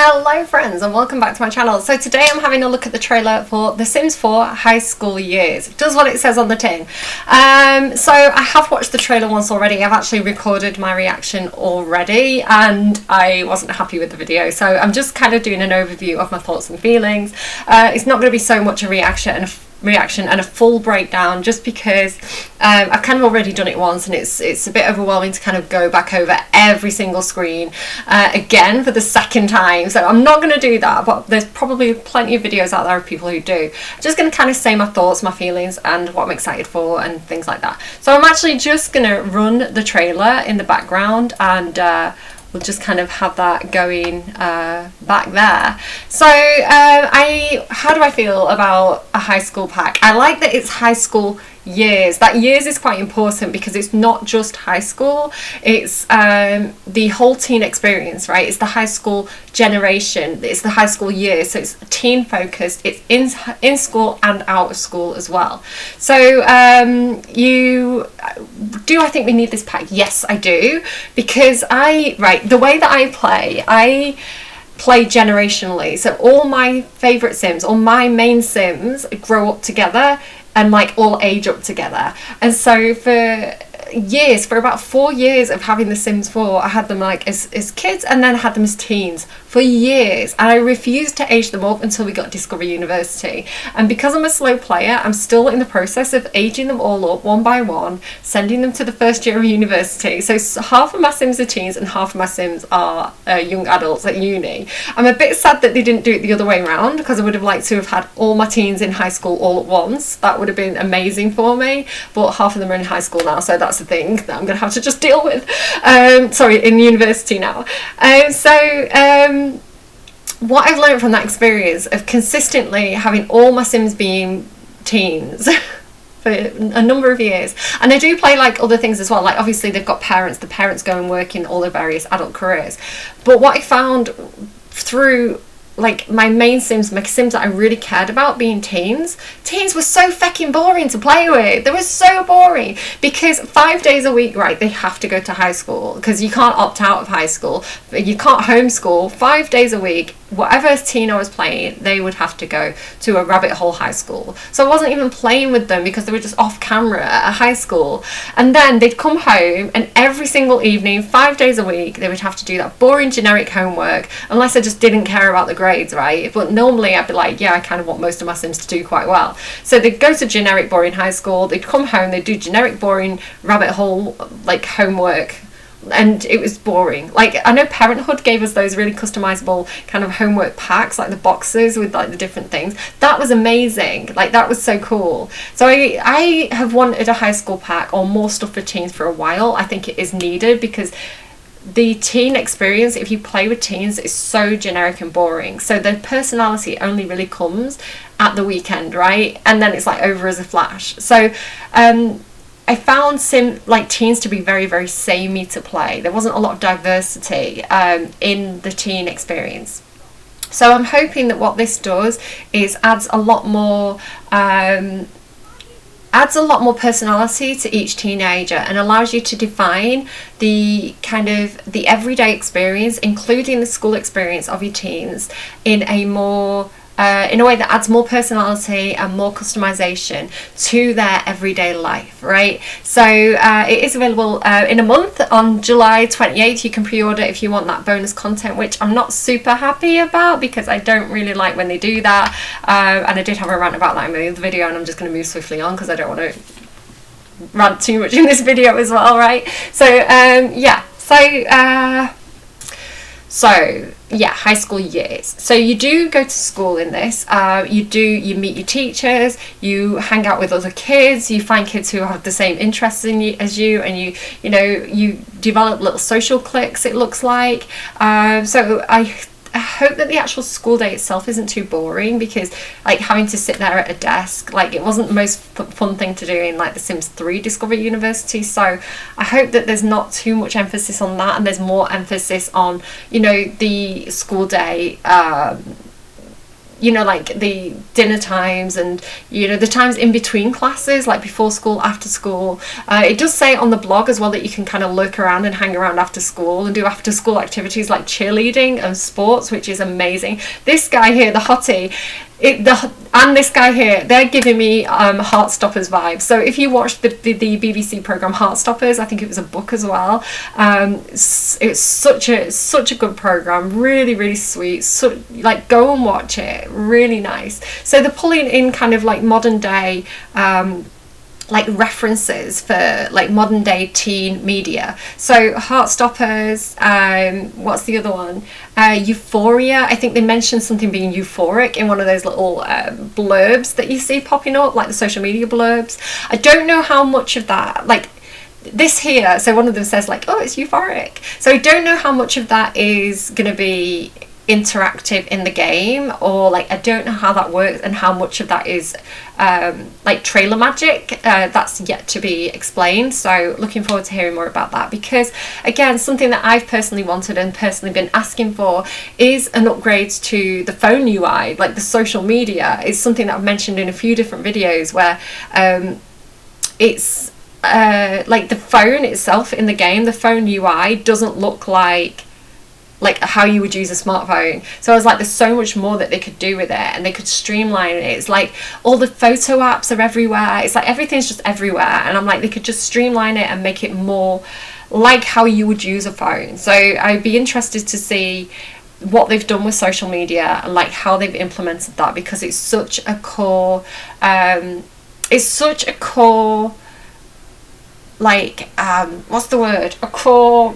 Hello friends and welcome back to my channel. So today I'm having a look at the trailer for The Sims 4 High School Years. It does what it says on the tin. So I have watched the trailer once already. I've actually recorded my reaction already and I wasn't happy with the video. So I'm just kind of doing an overview of my thoughts and feelings. It's not going to be so much a reaction and a full breakdown, just because I've kind of already done it once and it's a bit overwhelming to kind of go back over every single screen again for the second time. So I'm not going to do that, but there's probably plenty of videos out there of people who do. I'm just going to kind of say my thoughts, my feelings and what I'm excited for and things like that. So I'm actually just going to run the trailer in the background and we'll just kind of have that going back there. So how do I feel about a high school pack? I like that it's high school years. That years is quite important because it's not just high school, it's the whole teen experience, right? It's the high school generation, it's the high school years, so it's teen focused, it's in school and out of school as well. So I think we need this pack? Yes, I do, because the way that I play generationally. So all my favourite Sims, all my main Sims grow up together and like all age up together. And so for about 4 years of having The Sims 4, I had them like as kids and then I had them as teens for years, and I refused to age them up until we got Discover University. And because I'm a slow player, I'm still in the process of aging them all up one by one, sending them to the first year of university. So half of my Sims are teens and half of my Sims are young adults at uni. I'm a bit sad that they didn't do it the other way around, because I would have liked to have had all my teens in high school all at once. That would have been amazing for me, but half of them are in high school now, so that's the thing that I'm gonna have to just deal with. In university now. What I've learned from that experience of consistently having all my Sims being teens for a number of years, and I do play like other things as well, like obviously they've got parents, the parents go and work in all their various adult careers, but what I found through like my main Sims, my Sims that I really cared about being teens were so fucking boring to play with. They were so boring because 5 days a week, right, they have to go to high school because you can't opt out of high school, you can't homeschool. 5 days a week, whatever teen I was playing, they would have to go to a rabbit hole high school. So I wasn't even playing with them because they were just off camera at a high school. And then they'd come home and every single evening, 5 days a week, they would have to do that boring generic homework, unless I just didn't care about the grades, right? But normally I'd be like, yeah, I kind of want most of my Sims to do quite well. So they'd go to generic boring high school, they'd come home, they'd do generic boring rabbit hole like homework, and it was boring. Like, I know Parenthood gave us those really customizable kind of homework packs, like the boxes with like the different things. That was amazing. Like, that was so cool. So I have wanted a high school pack or more stuff for teens for a while. I think it is needed because the teen experience, if you play with teens, is so generic and boring. So their personality only really comes at the weekend, right? And then it's like over as a flash. So I found teens to be very, very samey to play. There wasn't a lot of diversity in the teen experience. So I'm hoping that what this does is adds a lot more personality to each teenager and allows you to define the kind of the everyday experience, including the school experience of your teens, in a way that adds more personality and more customization to their everyday life, right? So it is available in a month on July 28th. You can pre-order if you want that bonus content, which I'm not super happy about because I don't really like when they do that. And I did have a rant about that in my other video, and I'm just going to move swiftly on because I don't want to rant too much in this video as well, right? So high school years. So you do go to school in this. You meet your teachers, you hang out with other kids, you find kids who have the same interests as you, and you develop little social cliques, it looks like. So I hope that the actual school day itself isn't too boring, because like having to sit there at a desk, like it wasn't the most fun thing to do in like The Sims 3 Discover University. So I hope that there's not too much emphasis on that and there's more emphasis on, the school day you know, like the dinner times and, you know, the times in between classes, like before school, after school. It does say on the blog as well that you can kind of lurk around and hang around after school and do after school activities like cheerleading and sports, which is amazing. This guy here, the hottie, and this guy here, they're giving me Heartstoppers vibes. So if you watch the BBC programme Heartstoppers, I think it was a book as well. It's such a good programme, really, really sweet. So like, go and watch it, really nice. So they're pulling in kind of like modern day like references for like modern day teen media. So Heartstoppers, what's the other one? Euphoria. I think they mentioned something being euphoric in one of those little blurbs that you see popping up, like the social media blurbs. I don't know how much of that, like this here, so one of them says like, oh, it's euphoric. So I don't know how much of that is going to be interactive in the game, or like I don't know how that works and how much of that is like trailer magic. That's yet to be explained, so looking forward to hearing more about that, because again, something that I've personally wanted and personally been asking for is an upgrade to the phone UI. Like the social media is something that I've mentioned in a few different videos where it's like the phone itself in the game, the phone UI doesn't look like how you would use a smartphone. So I was like, there's so much more that they could do with it, and they could streamline it. It's like all the photo apps are everywhere. It's like everything's just everywhere, and I'm like, they could just streamline it and make it more like how you would use a phone. So I'd be interested to see what they've done with social media and like how they've implemented that, because it's such a core like what's the word, a core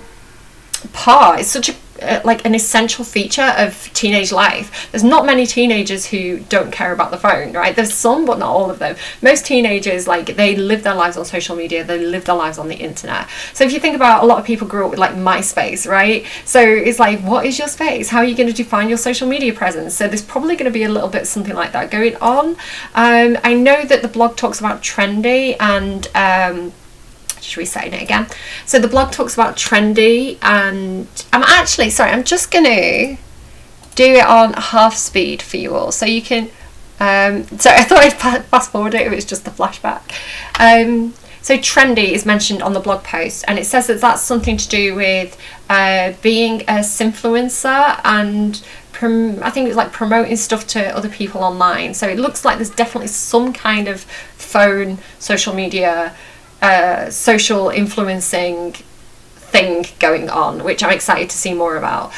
part. It's such a like an essential feature of teenage life. There's not many teenagers who don't care about the phone, right? There's some, but not all of them. Most teenagers, like, they live their lives on social media, they live their lives on the internet. So if you think about, a lot of people grew up with like MySpace, right? So it's like, what is your space? How are you going to define your social media presence? So there's probably going to be a little bit something like that going on. I know that the blog talks about Trendy and just resetting it again. So the blog talks about Trendy, and I'm just gonna do it on half speed for you all, so you can so I thought I'd fast forward it was just the flashback. So Trendy is mentioned on the blog post, and it says that that's something to do with being a influencer, and I think it's like promoting stuff to other people online. So it looks like there's definitely some kind of phone social media social influencing thing going on, which I'm excited to see more about.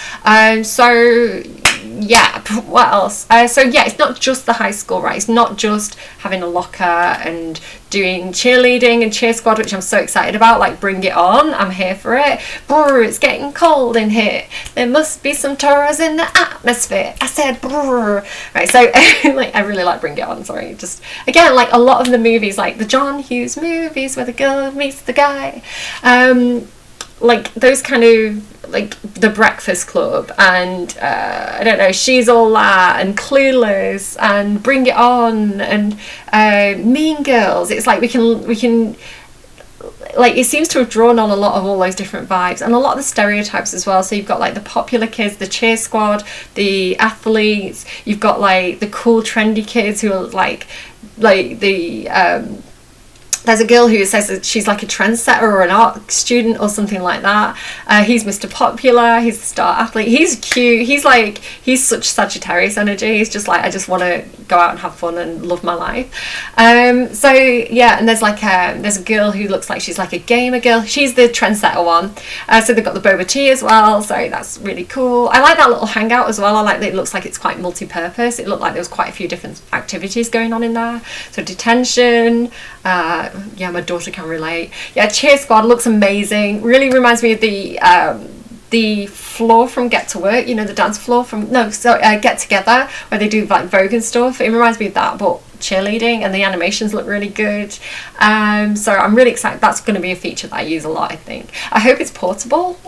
So yeah, what else? So yeah, it's not just the high school, right? It's not just having a locker and doing cheerleading and cheer squad, which I'm so excited about. Like, bring it on, I'm here for it. Brr, it's getting cold in here, there must be some Taurus in the atmosphere, I said brr. Right, so like, I really like Bring It On. Sorry, just again, like a lot of the movies, like the John Hughes movies where the girl meets the guy, like those kind of, like The Breakfast Club and I don't know, She's All That and Clueless and Bring It On and Mean Girls. It's like we can like, it seems to have drawn on a lot of all those different vibes and a lot of the stereotypes as well. So you've got like the popular kids, the cheer squad, the athletes, you've got like the cool trendy kids who are like the there's a girl who says that she's like a trendsetter or an art student or something like that. He's Mr. Popular, he's the star athlete, he's cute, he's such Sagittarius energy. He's just like, I just want to go out and have fun and love my life. So yeah, and there's a girl who looks like she's like a gamer girl. She's the trendsetter one. So they've got the boba tea as well, so that's really cool. I like that little hangout as well. I like that it looks like it's quite multi-purpose. It looked like there was quite a few different activities going on in there. So detention, yeah, my daughter can relate. Yeah, cheer squad looks amazing. Really reminds me of the floor from Get to Work, you know, the dance floor from Get Together, where they do like Vogue and stuff. It reminds me of that, but cheerleading, and the animations look really good. So I'm really excited. That's going to be a feature that I use a lot, I think. I hope it's portable.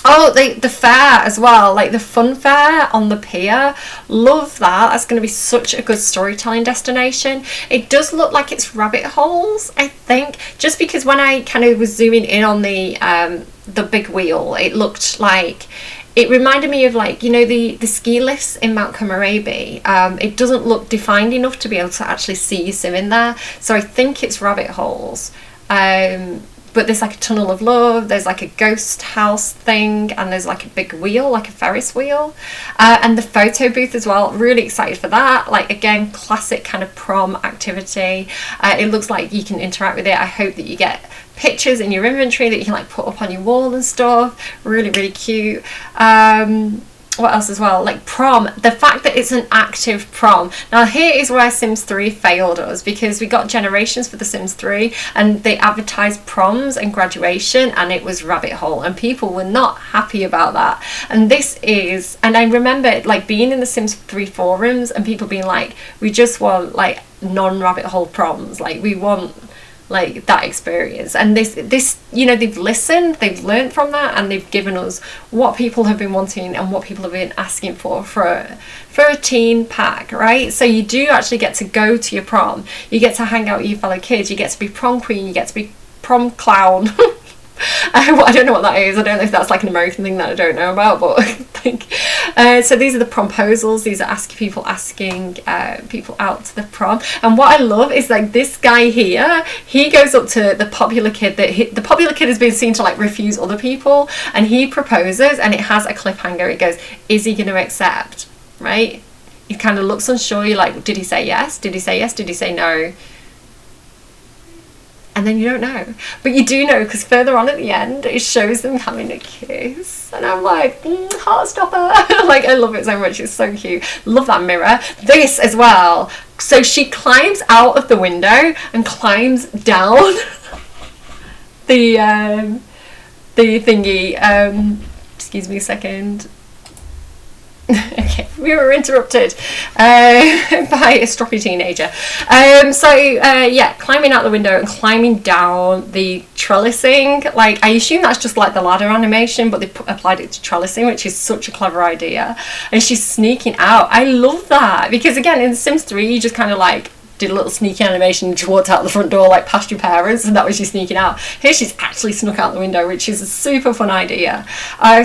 Oh, the fair as well, like the fun fair on the pier. Love that. That's going to be such a good storytelling destination. It does look like it's rabbit holes, I think, just because when I kind of was zooming in on the big wheel, it looked like it reminded me of like, you know, the ski lifts in Mount Komorebi. It doesn't look defined enough to be able to actually see your sim in there, so I think it's rabbit holes. But there's like a tunnel of love, there's like a ghost house thing, and there's like a big wheel, like a Ferris wheel, and the photo booth as well. Really excited for that. Like, again, classic kind of prom activity. It looks like you can interact with it. I hope that you get pictures in your inventory that you can like put up on your wall and stuff. Really, really cute. What else as well? Like prom, the fact that it's an active prom. Now here is where Sims 3 failed us, because we got Generations for the Sims 3 and they advertised proms and graduation and it was rabbit hole, and people were not happy about that. And this is, and I remember like being in the Sims 3 forums and people being like, we just want like non-rabbit hole proms, like we want like that experience. And this, you know, they've listened, they've learned from that, and they've given us what people have been wanting and what people have been asking for a teen pack, right? So you do actually get to go to your prom, you get to hang out with your fellow kids, you get to be prom queen, you get to be prom clown. I don't know what that is. I don't know if that's like an American thing that I don't know about, but I think so these are the promposals. These are people asking people out to the prom. And what I love is like this guy here, he goes up to the popular kid the popular kid has been seen to like refuse other people, and he proposes, and it has a cliffhanger. It goes, is he going to accept, right? He kind of looks unsure. You're like, did he say yes? Did he say yes? Did he say no? And then you don't know, but you do know, because further on at the end it shows them having a kiss, and I'm like, heart stopper. Like, I love it so much. It's so cute. Love that mirror. This as well, so she climbs out of the window and climbs down the thingy. Excuse me a second. Okay, we were interrupted by a stroppy teenager. Yeah, climbing out the window and climbing down the trellising. Like, I assume that's just like the ladder animation, but they applied it to trellising, which is such a clever idea. And she's sneaking out. I love that, because again, in The Sims 3, you just kind of like did a little sneaky animation and just walked out the front door like past your parents, and that was you sneaking out. Here she's actually snuck out the window, which is a super fun idea.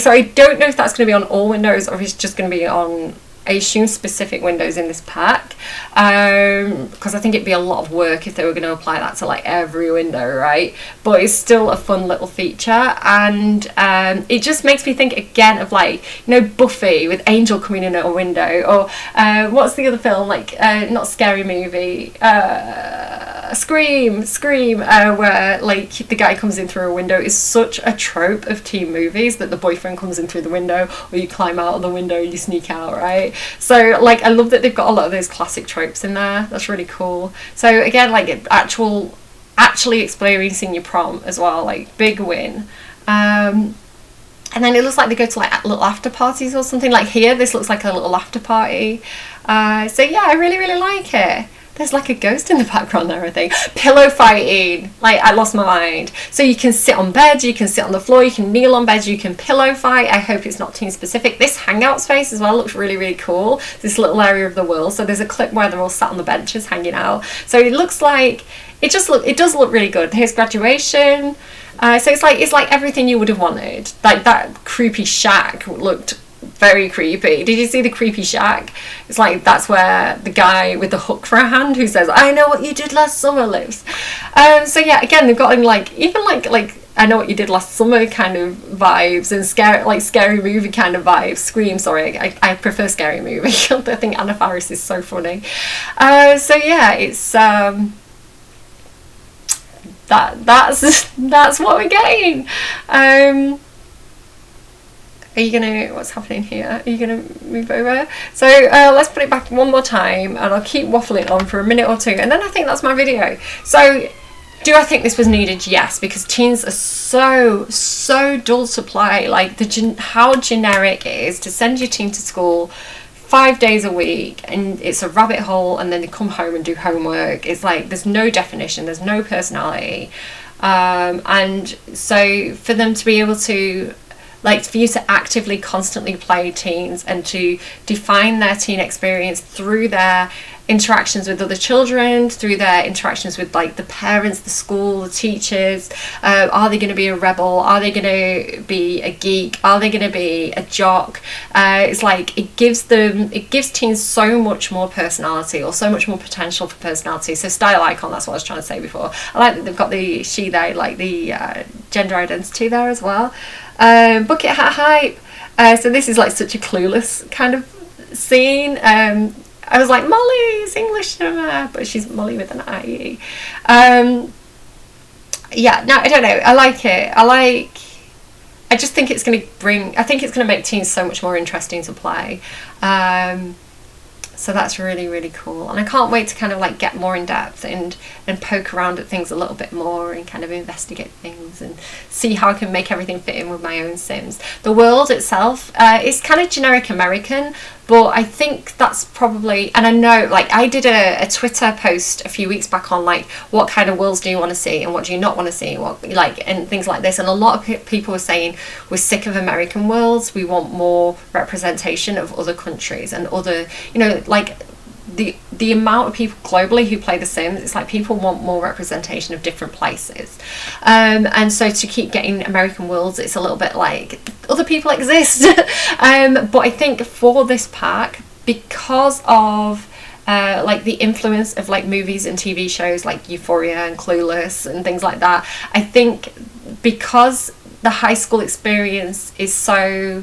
So I don't know if that's going to be on all windows or if it's just going to be on, I assume, specific windows in this pack, because I think it'd be a lot of work if they were going to apply that to like every window, right? But it's still a fun little feature, and it just makes me think again of like, you know, Buffy with Angel coming in at a window, or what's the other film, like not Scary Movie, Scream, where like the guy comes in through a window. Is such a trope of teen movies that the boyfriend comes in through the window, or you climb out of the window and you sneak out, right? So like, I love that they've got a lot of those classic tropes in there. That's really cool. So again, like actually experiencing your prom as well, like big win. And then it looks like they go to like little after parties or something. Like here, this looks like a little after party. So yeah, I really, really like it. There's like a ghost in the background there, I think. Pillow fighting. Like, I lost my mind. So you can sit on bed, you can sit on the floor, you can kneel on bed, you can pillow fight. I hope it's not teen specific. This hangout space as well looks really, really cool. This little area of the world. So there's a clip where they're all sat on the benches hanging out. So it looks like, it does look really good. Here's graduation. So it's like everything you would have wanted. Like that creepy shack looked very creepy. Did you see the creepy shack? It's like, that's where the guy with the hook for a hand who says, I know what you did last summer lives. So yeah, again, they've got like even like I know what you did last summer kind of vibes, and scary movie kind of vibes. Scream, sorry, I prefer Scary Movie. I think Anna Faris is so funny. So yeah, it's that's what we're getting. Are you gonna, what's happening here? Are you gonna move over? So let's put it back one more time, and I'll keep waffling on for a minute or two, and then I think that's my video. So do I think this was needed? Yes, because teens are so dull to play. Like how generic it is to send your teen to school 5 days a week, and it's a rabbit hole, and then they come home and do homework. It's like there's no definition, there's no personality, and so for them to be able to, like, for you to actively constantly play teens and to define their teen experience through their interactions with other children, through their interactions with like the parents, the school, the teachers. Are they going to be a rebel? Are they going to be a geek? Are they going to be a jock? It's like it gives teens so much more personality, or so much more potential for personality. So style icon, that's what I was trying to say before. I like that they've got the she, they, like the gender identity there as well. Bucket hat hype. So this is like such a Clueless kind of scene. I was like, Molly's English cinema, but she's Molly with an IE. Yeah, no, I don't know. I like it. I just think it's going to make teens so much more interesting to play. So that's really, really cool. And I can't wait to kind of like get more in depth and poke around at things a little bit more and kind of investigate things and see how I can make everything fit in with my own Sims. The world itself is kind of generic American, but I think that's probably, and I know, like, I did a Twitter post a few weeks back on like what kind of worlds do you want to see and what do you not want to see, what, like, and things like this. And a lot of people were saying we're sick of American worlds, we want more representation of other countries and other, you know, like the amount of people globally who play The Sims, it's like people want more representation of different places. And so to keep getting American worlds, it's a little bit like other people exist. But I think for this pack, because of like the influence of like movies and TV shows like Euphoria and Clueless and things like that, I think because the high school experience is so,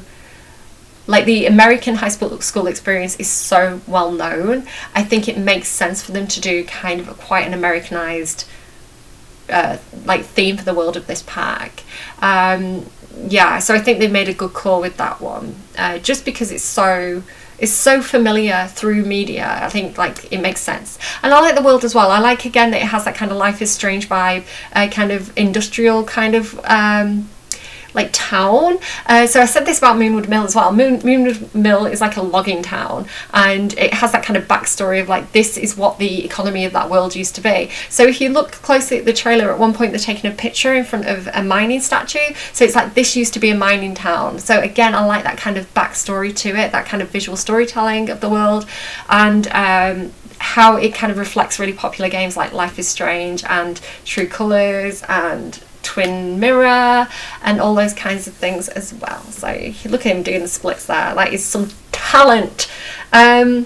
like the American high school experience is so well known, I think it makes sense for them to do kind of quite an Americanized like theme for the world of this pack. Yeah, so I think they've made a good call with that one, just because it's so familiar through media. I think like it makes sense. And I like the world as well. I like, again, that it has that kind of Life is Strange vibe, kind of industrial kind of like town. So I said this about Moonwood Mill as well. Moonwood Mill is like a logging town, and it has that kind of backstory of like, this is what the economy of that world used to be. So if you look closely at the trailer, at one point they're taking a picture in front of a mining statue, so it's like this used to be a mining town. So again, I like that kind of backstory to it, that kind of visual storytelling of the world, and how it kind of reflects really popular games like Life is Strange and True Colours and Twin Mirror and all those kinds of things as well. So you look at him doing the splits there, that is some talent. A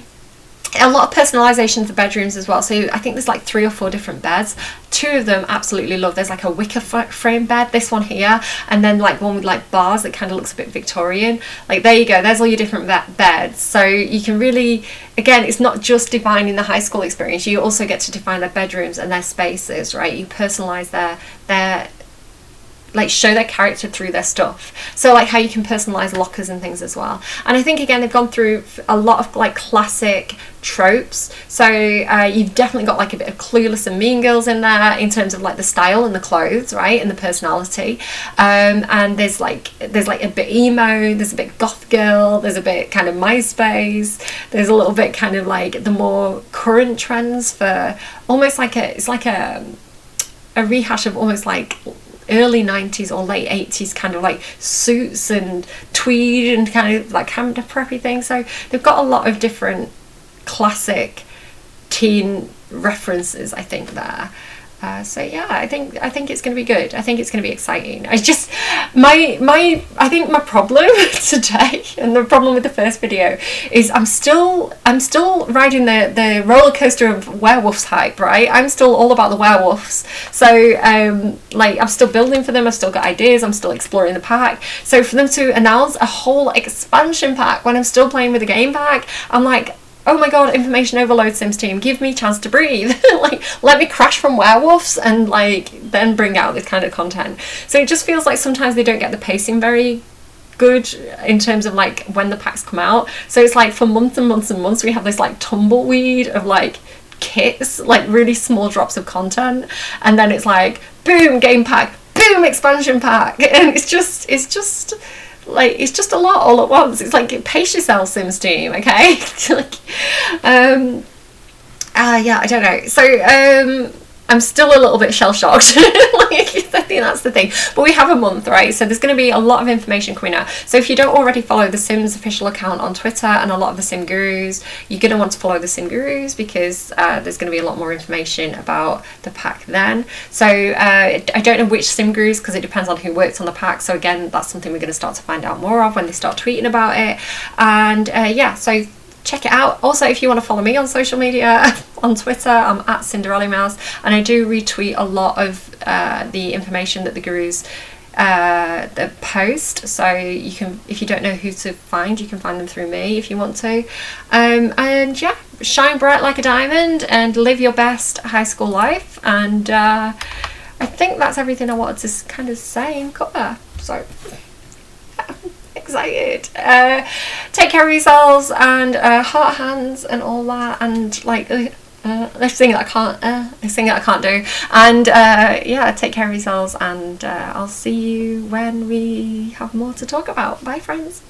lot of personalization for bedrooms as well. So I think there's like 3 or 4 different beds. 2 of them absolutely love. There's like a wicker frame bed, this one here, and then like one with like bars that kind of looks a bit Victorian. Like there you go, there's all your different beds. So you can really, again, it's not just defining the high school experience, you also get to define their bedrooms and their spaces, right? You personalize their like show their character through their stuff. So like how you can personalize lockers and things as well. And I think again they've gone through a lot of like classic tropes. So you've definitely got like a bit of Clueless and Mean Girls in there in terms of like the style and the clothes, right, and the personality. And there's like a bit emo, there's a bit goth girl, there's a bit kind of MySpace, there's a little bit kind of like the more current trends for almost like it's like a rehash of almost like early 90s or late 80s kind of like suits and tweed and kind of like kind of preppy things. So they've got a lot of different classic teen references, I think, there. So yeah, I think it's going to be good. I think it's going to be exciting. I just I think my problem today, and the problem with the first video, is I'm still riding the roller coaster of werewolves hype, right? I'm still all about the werewolves. So like I'm still building for them. I've still got ideas. I'm still exploring the pack. So for them to announce a whole expansion pack when I'm still playing with the game pack, I'm like, oh my god, information overload, Sims team, give me a chance to breathe. Like, let me crash from werewolves and like then bring out this kind of content. So it just feels like sometimes they don't get the pacing very good in terms of like when the packs come out. So it's like for months and months and months we have this like tumbleweed of like kits, like really small drops of content, and then it's like boom game pack, boom expansion pack, and it's just like it's just a lot all at once. It's like, pace yourself, Sims team, okay? Like yeah, I don't know. So I'm still a little bit shell shocked. Like, I think that's the thing. But we have a month, right? So there's going to be a lot of information coming out. So if you don't already follow the Sims official account on Twitter and a lot of the Sim Gurus, you're going to want to follow the Sim Gurus, because there's going to be a lot more information about the pack then. So I don't know which Sim Gurus, because it depends on who works on the pack. So again, that's something we're going to start to find out more of when they start tweeting about it. And yeah, so check it out. Also, if you want to follow me on social media, on Twitter, I'm at Cinderella Mouse, and I do retweet a lot of the information that the gurus post. So you can, if you don't know who to find, you can find them through me if you want to. And yeah, shine bright like a diamond and live your best high school life. And I think that's everything I wanted to kind of say and cover. So excited. Take care of yourselves, and heart hands and all that, and like this thing that I can't do. And yeah, take care of yourselves, and I'll see you when we have more to talk about. Bye, friends.